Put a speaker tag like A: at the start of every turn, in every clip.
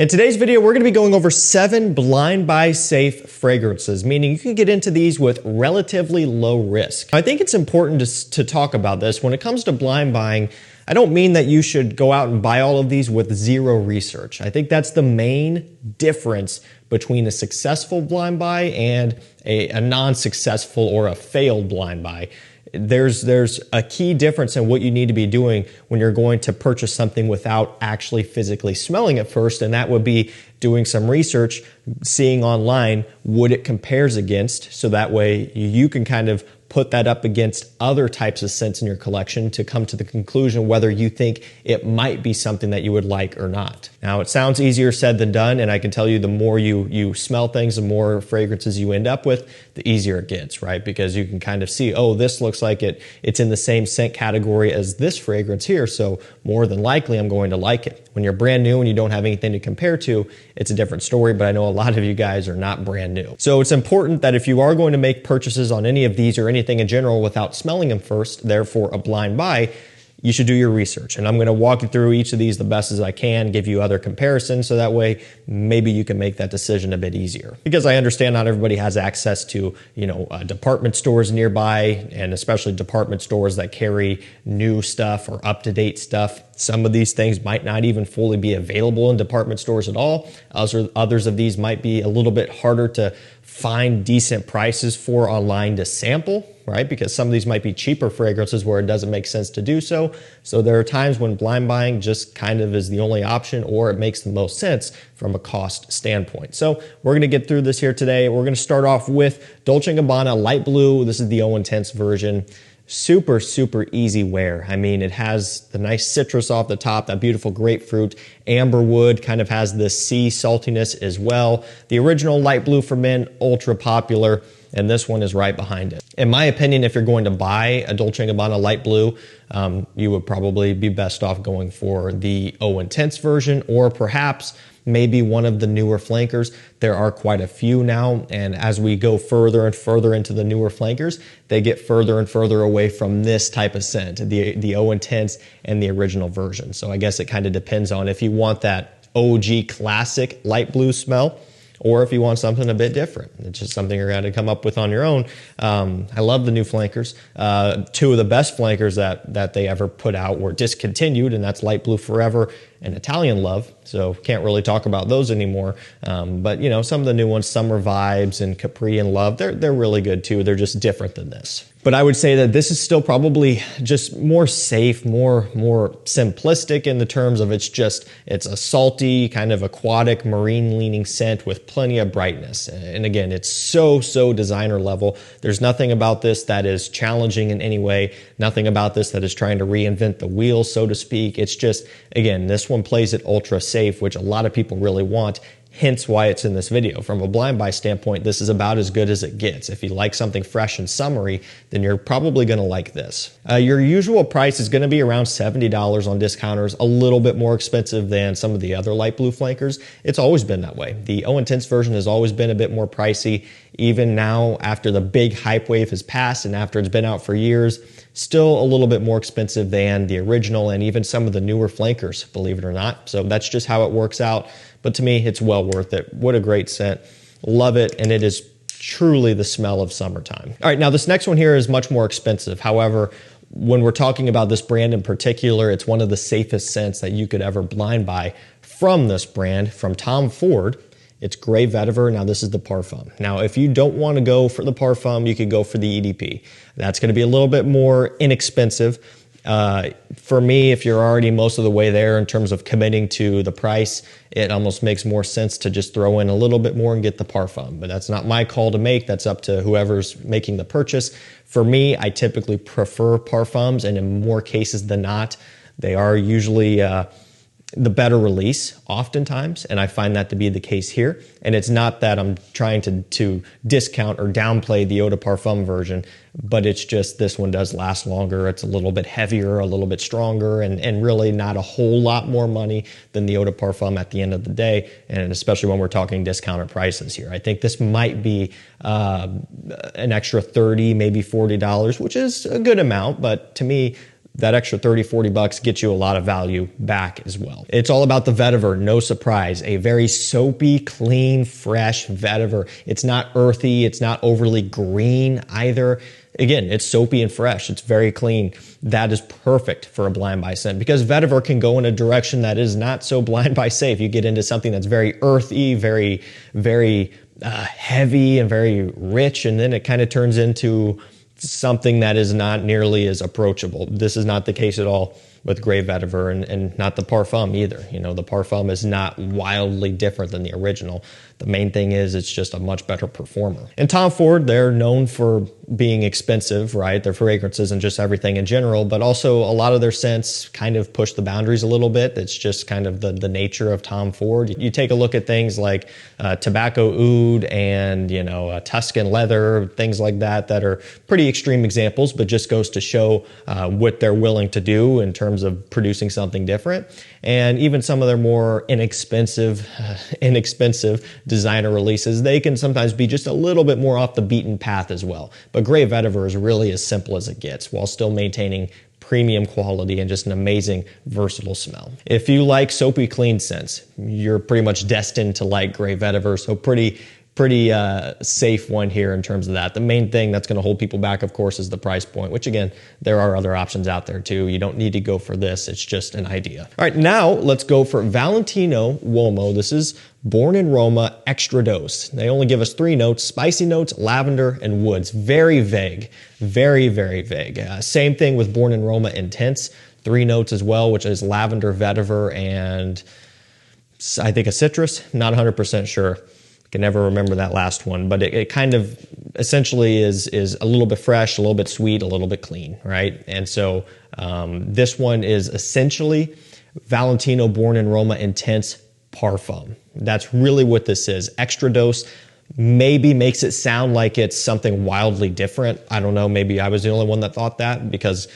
A: In today's video, we're going to be going over 7 blind buy safe fragrances, meaning you can get into these with relatively low risk. I think it's important to talk about this. When it comes to blind buying, I don't mean that you should go out and buy all of these with zero research. I think that's the main difference between a successful blind buy and a non-successful or a failed blind buy. There's a key difference in what you need to be doing when you're going to purchase something without actually physically smelling it first, and that would be doing some research, seeing online what it compares against, so that way you can kind of put that up against other types of scents in your collection to come to the conclusion whether you think it might be something that you would like or not. Now, it sounds easier said than done, and I can tell you the more you smell things, the more fragrances you end up with, the easier it gets, right? Because you can kind of see, oh, this looks like it's in the same scent category as this fragrance here, so more than likely I'm going to like it. When you're brand new and you don't have anything to compare to, it's a different story, but I know a lot of you guys are not brand new. So it's important that if you are going to make purchases on any of these or anything in general without smelling them first, therefore a blind buy, you should do your research. And I'm going to walk you through each of these the best as I can, give you other comparisons, so that way maybe you can make that decision a bit easier. Because I understand not everybody has access to, department stores nearby, and especially department stores that carry new stuff or up-to-date stuff. Some of these things might not even fully be available in department stores at all. Others of these might be a little bit harder to find decent prices for online to sample, right? Because some of these might be cheaper fragrances where it doesn't make sense to do so. So there are times when blind buying just kind of is the only option, or it makes the most sense from a cost standpoint. So we're going to get through this here today. We're going to start off with Dolce & Gabbana Light Blue. This is the O Intense version. Super, super easy wear. I mean, it has the nice citrus off the top, that beautiful grapefruit. Amber wood kind of has this sea saltiness as well. The original Light Blue for Men, ultra popular, and this one is right behind it. In my opinion, if you're going to buy a Dolce & Gabbana Light Blue, you would probably be best off going for the O Intense version, or perhaps maybe one of the newer flankers. There are quite a few now, and as we go further and further into the newer flankers, they get further and further away from this type of scent, the O Intense and the original version. So I guess it kind of depends on if you want that OG classic light blue smell, or if you want something a bit different. It's just something you're going to come up with on your own. I love the new flankers. 2 of the best flankers that they ever put out were discontinued, and that's Light Blue Forever and Italian Love. So can't really talk about those anymore. But some of the new ones, Summer Vibes and Capri and Love, they're really good too. They're just different than this. But I would say that this is still probably just more safe, more simplistic in the terms of it's a salty, kind of aquatic, marine-leaning scent with plenty of brightness. And again, it's so designer level. There's nothing about this that is challenging in any way, nothing about this that is trying to reinvent the wheel, so to speak. It's just, again, this one plays it ultra safe, which a lot of people really want. Hence why it's in this video. From a blind buy standpoint, this is about as good as it gets. If you like something fresh and summery, then you're probably going to like this. Your usual price is going to be around $70 on discounters, a little bit more expensive than some of the other light blue flankers. It's always been that way. The O Intense version has always been a bit more pricey. Even now, after the big hype wave has passed and after it's been out for years, still a little bit more expensive than the original and even some of the newer flankers, believe it or not. So that's just how it works out. But to me, it's well worth it. What a great scent. Love it, and it is truly the smell of summertime. All right, now this next one here is much more expensive. However, when we're talking about this brand in particular, it's one of the safest scents that you could ever blind buy from this brand, from Tom Ford. It's Gray Vetiver. Now this is the Parfom. Now if you don't want to go for the Parfom, you could go for the EDP. That's going to be a little bit more inexpensive. For me, if you're already most of the way there in terms of committing to the price, it almost makes more sense to just throw in a little bit more and get the Parfum. But that's not my call to make. That's up to whoever's making the purchase. For me, I typically prefer Parfums, and in more cases than not, they are usually the better release oftentimes, and I find that to be the case here. And it's not that I'm trying to discount or downplay the Eau de Parfum version, but it's just this one does last longer. It's a little bit heavier, a little bit stronger, and really not a whole lot more money than the Eau de Parfum at the end of the day, and especially when we're talking discounted prices here. I think this might be an extra $30, maybe $40, which is a good amount, but to me, that extra 30, 40 bucks gets you a lot of value back as well. It's all about the vetiver, no surprise. A very soapy, clean, fresh vetiver. It's not earthy, it's not overly green either. Again, it's soapy and fresh. It's very clean. That is perfect for a blind buy scent because vetiver can go in a direction that is not so blind buy safe. You get into something that's very earthy, very heavy and very rich, and then it kind of turns into something that is not nearly as approachable. This is not the case at all with gray vetiver and not the Parfom either. You know, the Parfom is not wildly different than the original. The main thing is it's just a much better performer. And Tom Ford, they're known for being expensive, right? Their fragrances and just everything in general, but also a lot of their scents kind of push the boundaries a little bit. It's just kind of the nature of Tom Ford. You take a look at things like tobacco oud and, you know, Tuscan leather, things like that, that are pretty extreme examples, but just goes to show what they're willing to do in terms of producing something different. And even some of their more inexpensive designer releases, they can sometimes be just a little bit more off the beaten path as well. But gray vetiver is really as simple as it gets while still maintaining premium quality and just an amazing versatile smell. If you like soapy clean scents, you're pretty much destined to like gray vetiver. So pretty safe one here in terms of that. The main thing that's going to hold people back, of course, is the price point, which again, there are other options out there too. You don't need to go for this. It's just an idea. All right, now let's go for Valentino Uomo. This is Born in Roma Extra Dose. They only give us 3 notes: spicy notes, lavender, and woods. Very vague, very, very vague. Same thing with Born in Roma Intense. 3 notes as well, which is lavender, vetiver, and I think a citrus. Not 100% sure. Can never remember that last one, but it kind of essentially is a little bit fresh, a little bit sweet, a little bit clean, right? And so this one is essentially Valentino Born in Roma Intense Parfum. That's really what this is. Extra Dose maybe makes it sound like it's something wildly different. I don't know, maybe I was the only one that thought that, because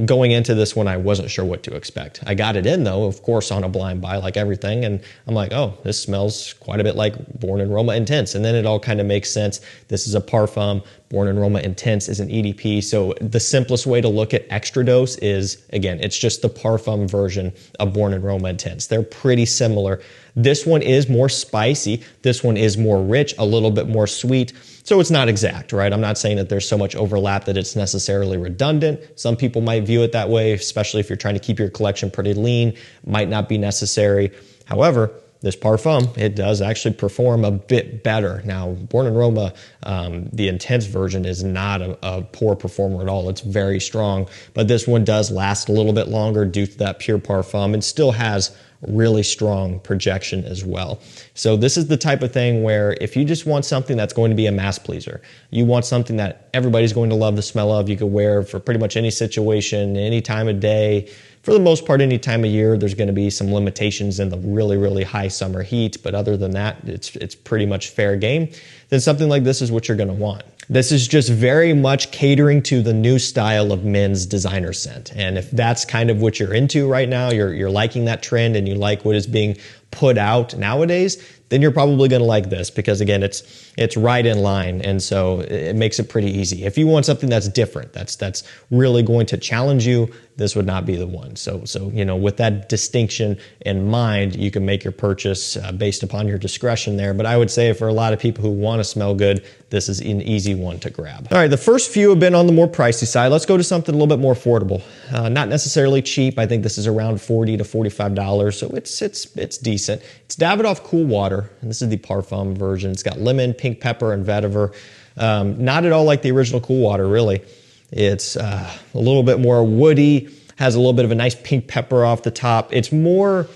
A: going into this one, I wasn't sure what to expect. I got it in though, of course, on a blind buy like everything. And I'm like, oh, this smells quite a bit like Born in Roma Intense. And then it all kind of makes sense. This is a Parfum. Born in Roma Intense is an EDP. So the simplest way to look at Extra Dose is, again, it's just the Parfum version of Born in Roma Intense. They're pretty similar. This one is more spicy. This one is more rich, a little bit more sweet. So it's not exact, right? I'm not saying that there's so much overlap that it's necessarily redundant. Some people might view it that way, especially if you're trying to keep your collection pretty lean. Might not be necessary. However, this Parfum, it does actually perform a bit better. Now, Born in Roma, the Intense version is not a poor performer at all. It's very strong, but this one does last a little bit longer due to that pure Parfum and still has really strong projection as well. So this is the type of thing where if you just want something that's going to be a mass pleaser, you want something that everybody's going to love the smell of, you could wear for pretty much any situation, any time of day. For the most part, any time of year, there's going to be some limitations in the really, really high summer heat. But other than that, it's pretty much fair game. Then something like this is what you're going to want. This is just very much catering to the new style of men's designer scent. And if that's kind of what you're into right now, you're liking that trend and you like what is being put out nowadays, then you're probably going to like this because, again, it's right in line. And so it makes it pretty easy. If you want something that's different, that's really going to challenge you, this would not be the one. So you know, with that distinction in mind, you can make your purchase based upon your discretion there. But I would say for a lot of people who want to smell good, this is an easy one to grab. All right, the first few have been on the more pricey side. Let's go to something a little bit more affordable. Not necessarily cheap. I think this is around $40 to $45, so it's decent. It's Davidoff Cool Water, and this is the Parfum version. It's got lemon, pink pepper, and vetiver. Not at all like the original Cool Water, really. It's a little bit more woody, has a little bit of a nice pink pepper off the top. It's more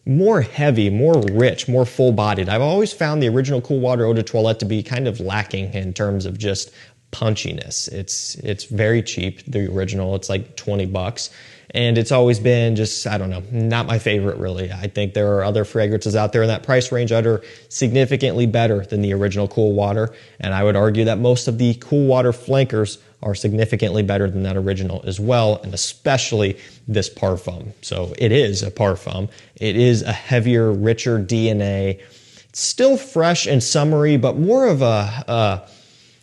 A: heavy, more rich, more full-bodied. I've always found the original Cool Water Eau de Toilette to be kind of lacking in terms of just punchiness. It's very cheap, the original. It's like 20 bucks. And it's always been just, I don't know, not my favorite really. I think there are other fragrances out there in that price range that are significantly better than the original Cool Water. And I would argue that most of the Cool Water flankers are significantly better than that original as well, and especially this Parfum. So it is a Parfum. It is a heavier, richer DNA. It's still fresh and summery, but more of a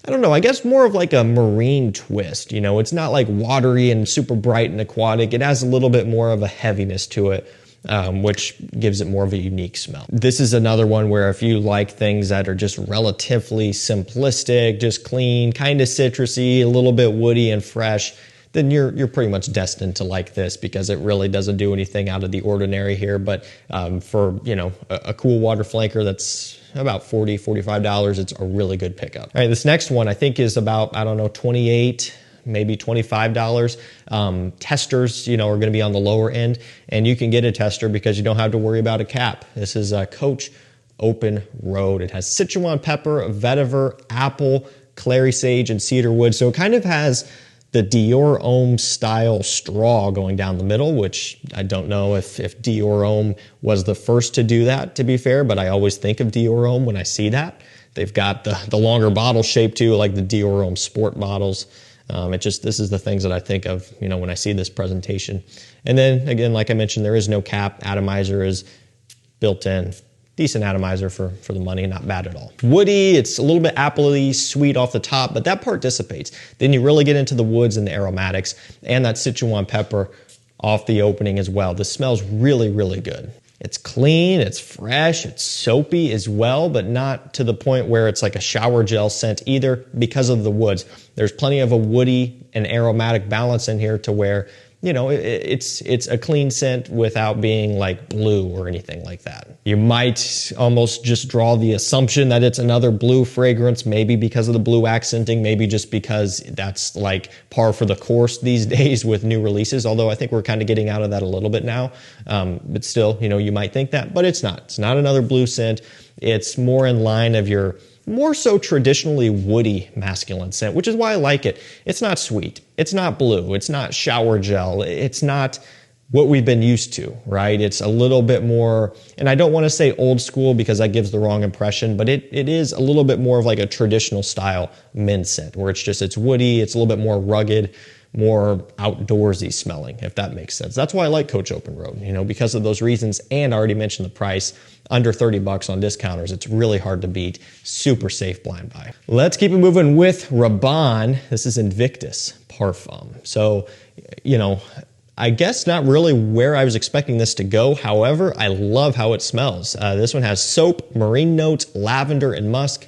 A: I don't know, I guess more of like a marine twist. You know, it's not like watery and super bright and aquatic. It has a little bit more of a heaviness to it, which gives it more of a unique smell. This is another one where if you like things that are just relatively simplistic, just clean, kind of citrusy, a little bit woody and fresh, then you're pretty much destined to like this, because it really doesn't do anything out of the ordinary here. But for, you know, a cool water flanker that's about $40, $45, it's a really good pickup. All right, this next one I think is about, I don't know, $28, maybe $25. Testers, you know, are going to be on the lower end, and you can get a tester because you don't have to worry about a cap. This is a Coach Open Road. It has Sichuan pepper, vetiver, apple, clary sage, and cedar wood. So it kind of has the Dior Homme style straw going down the middle, which I don't know if Dior Homme was the first to do that, to be fair, but I always think of Dior Homme when I see that. They've got the longer bottle shape too, like the Dior Homme sport bottles. This is the things that I think of, you know, when I see this presentation. And then again, like I mentioned, there is no cap. Atomizer is built in. Decent atomizer for the money, not bad at all. Woody, it's a little bit appley, sweet off the top, but that part dissipates. Then you really get into the woods and the aromatics and that Sichuan pepper off the opening as well. This smells really, really good. It's clean, it's fresh, it's soapy as well, but not to the point where it's like a shower gel scent either, because of the woods. There's plenty of a woody and aromatic balance in here to where, you know, it's a clean scent without being like blue or anything like that. You might almost just draw the assumption that it's another blue fragrance, maybe because of the blue accenting, maybe just because that's like par for the course these days with new releases, although I think we're kind of getting out of that a little bit now. But still, you know, you might think that, but it's not. It's not another blue scent. It's more in line of your more so traditionally woody masculine scent, which is why I like it. It's not sweet. It's not blue. It's not shower gel. It's not what we've been used to, right? It's a little bit more, and I don't want to say old school because that gives the wrong impression, but it is a little bit more of like a traditional style men's scent where it's woody, it's a little bit more rugged, more outdoorsy smelling, if that makes sense. That's why I like Coach Open Road, you know, because of those reasons. And I already mentioned the price, under 30 bucks on discounters. It's really hard to beat. Super safe blind buy. Let's keep it moving with Rabanne. This is Invictus Parfom. So, you know, I guess not really where I was expecting this to go. However, I love how it smells. This one has soap, marine notes, lavender, and musk.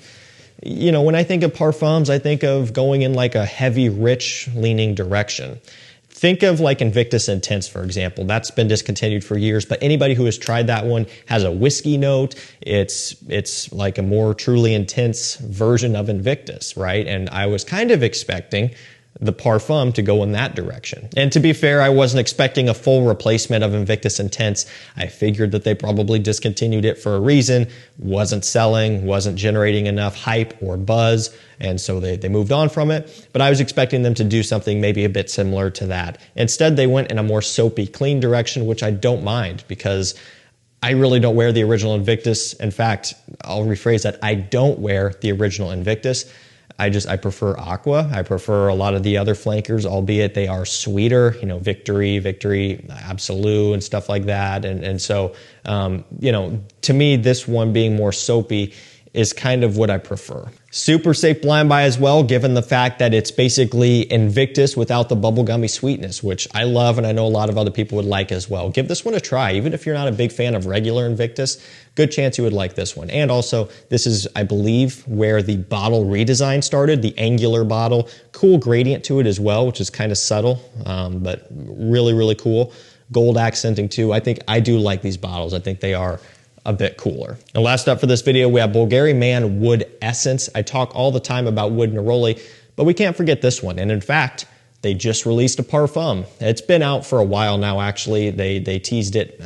A: You know, when I think of parfums, I think of going in like a heavy, rich leaning direction. Think of like Invictus Intense, for example. That's been discontinued for years, but anybody who has tried that one has a whiskey note. It's like a more truly intense version of Invictus, right? And I was kind of expecting the Parfum to go in that direction. And to be fair, I wasn't expecting a full replacement of Invictus Intense. I figured that they probably discontinued it for a reason, wasn't selling, wasn't generating enough hype or buzz, and so they moved on from it. But I was expecting them to do something maybe a bit similar to that. Instead, they went in a more soapy, clean direction, which I don't mind because I really don't wear the original Invictus. In fact, I'll rephrase that. I don't wear the original Invictus. I prefer Aqua. I prefer a lot of the other flankers, albeit they are sweeter, you know, Victory, Absolute, and stuff like that. And so, you know, to me, this one being more soapy is kind of what I prefer. Super safe blind buy as well, given the fact that it's basically Invictus without the bubblegummy sweetness, which I love and I know a lot of other people would like as well. Give this one a try. Even if you're not a big fan of regular Invictus, good chance you would like this one. And also, this is, I believe, where the bottle redesign started, the angular bottle. Cool gradient to it as well, which is kind of subtle, but really, really cool. Gold accenting too. I think I do like these bottles. I think they are a bit cooler. And last up for this video, we have Bvlgari Man Wood Essence. I talk all the time about wood neroli, but we can't forget this one. And in fact, they just released a Parfum. It's been out for a while now, actually. They teased it,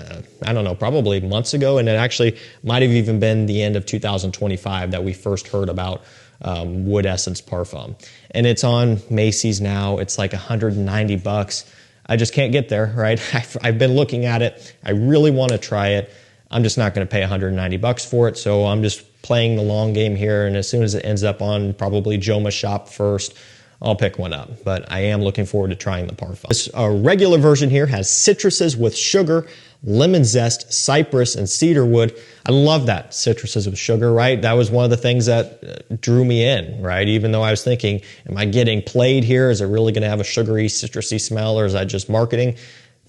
A: I don't know, probably months ago, and it actually might have even been the end of 2025 that we first heard about Wood Essence Parfum. And it's on Macy's now. It's like 190 bucks. I just can't get there, right? I've been looking at it. I really want to try it. I'm just not going to pay 190 bucks for it, so I'm just playing the long game here, and as soon as it ends up on probably Joma's shop first, I'll pick one up. But I am looking forward to trying the Parfum. This regular version here has citruses with sugar, lemon zest, cypress, and cedarwood. I love that, citruses with sugar, right? That was one of the things that drew me in, right? Even though I was thinking, am I getting played here? Is it really going to have a sugary, citrusy smell, or is that just marketing?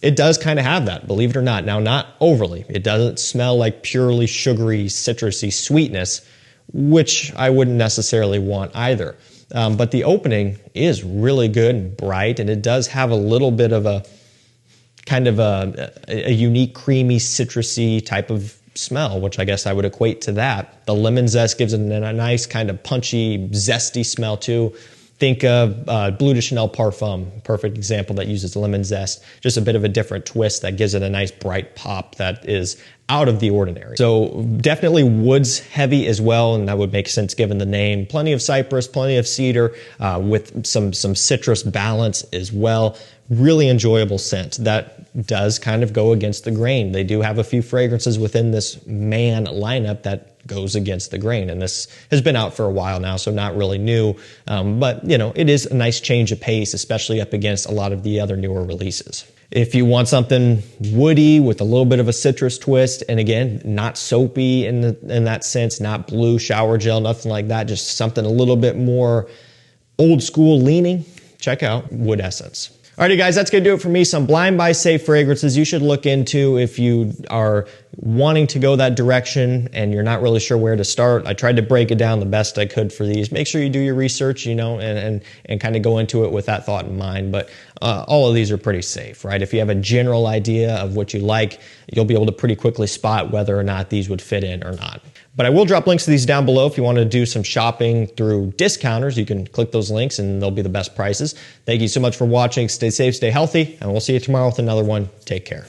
A: It does kind of have that, believe it or not. Now, not overly. It doesn't smell like purely sugary, citrusy sweetness, which I wouldn't necessarily want either. But the opening is really good and bright, and it does have a little bit of a kind of a unique, creamy, citrusy type of smell, which I guess I would equate to that. The lemon zest gives it a nice kind of punchy, zesty smell too. Think of Bleu de Chanel Parfom, perfect example that uses lemon zest. Just a bit of a different twist that gives it a nice bright pop that is out of the ordinary. So definitely woods heavy as well, and that would make sense given the name. Plenty of cypress, plenty of cedar, with some citrus balance as well. Really enjoyable scent. That does kind of go against the grain. They do have a few fragrances within this man lineup that goes against the grain, and this has been out for a while now, so not really new, but you know, it is a nice change of pace, especially up against a lot of the other newer releases. If you want something woody with a little bit of a citrus twist, and again, not soapy in that sense, not blue shower gel, nothing like that, just something a little bit more old school leaning, check out Wood Essence. Alrighty guys, that's going to do it for me. Some blind buy safe fragrances you should look into if you are wanting to go that direction and you're not really sure where to start. I tried to break it down the best I could for these. Make sure you do your research, you know, and kind of go into it with that thought in mind. But all of these are pretty safe, right? If you have a general idea of what you like, you'll be able to pretty quickly spot whether or not these would fit in or not. But I will drop links to these down below. If you want to do some shopping through discounters, you can click those links and they'll be the best prices. Thank you so much for watching. Stay safe, stay healthy, and we'll see you tomorrow with another one. Take care.